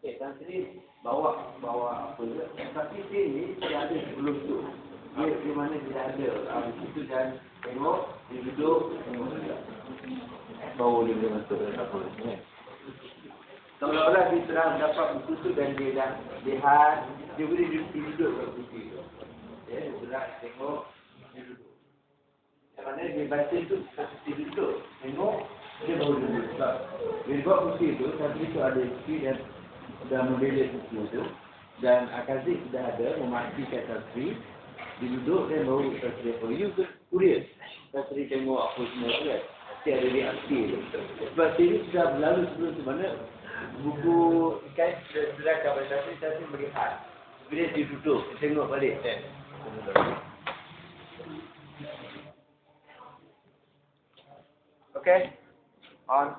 Tan Sri bawa apa je. Tapi sini dia ada sebelum tu. Dia di mana dia ada. Di situ dan tengok, dia duduk, tengok juga. Bawa dia masuk dalam apa ni. Seolah-olah dia telah dapat buku tu dan dia dah lihat, dia boleh duduk kat buku tu. Dia berat tengok, dia duduk. Yang mana dia baca tu, dia duduk. Tengok, dia baru duduk. Dia buat buku tu, tapi tu ada isteri dan dah membeli buku tu. Dan Akazik sudah ada memastikan Tasri, dia duduk dan baru Tasri. Oh, you curious. Tasri tengok apa semua tu kan. Mesti ada reaksi tu. Sebab sini sudah berlalu sebelum tu mana buku ikan sudah kabar Tasri melihat. Bila dia duduk, dia tengok balik kan. Okay, on.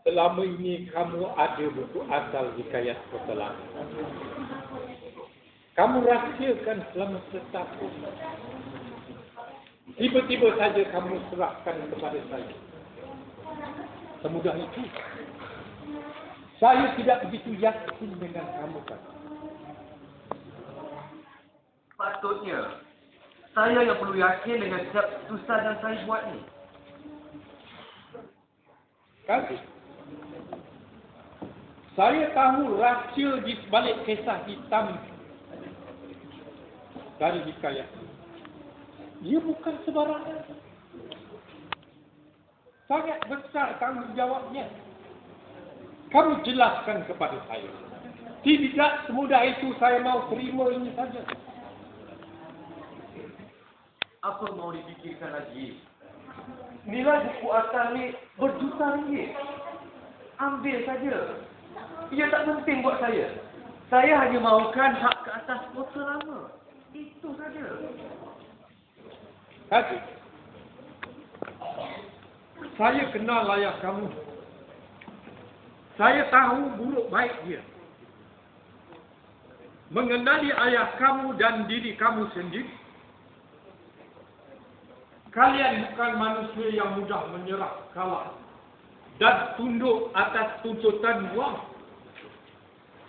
Selama ini kamu ada buku asal hikayat Petualangan. Kamu rahsiakan selama setahun. Tiba-tiba saja kamu serahkan kepada saya. Semudah itu. Saya tidak begitu yakin dengan kamu kan. Patutnya saya yang perlu yakin dengan setiap susah yang saya buat ni. Kasih. Saya tahu rahsia di balik kisah hitam dari hikayat. Ia bukan sebarangan. Sangat besar tanggungjawabnya. Kamu jelaskan kepada saya. Tidak semudah itu saya mau terima ini saja. Apa mau dipikirkan lagi? Nilai buku asal ni berjuta ringgit. Ambil saja. Ia tak penting buat saya. Saya hanya mahukan hak ke atas foto lama. Itu saja. Haji, saya kenal ayah kamu. Saya tahu buruk baik dia. Mengenali ayah kamu dan diri kamu sendiri. Kalian bukan manusia yang mudah menyerah kalah dan tunduk atas tuntutan wang.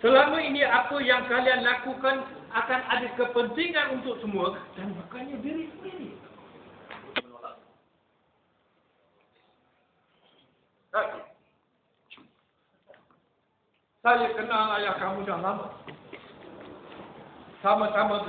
Selama ini apa yang kalian lakukan akan ada kepentingan untuk semua dan bukannya diri sendiri. Saya kenal ayah kamu dah lama. Sama-sama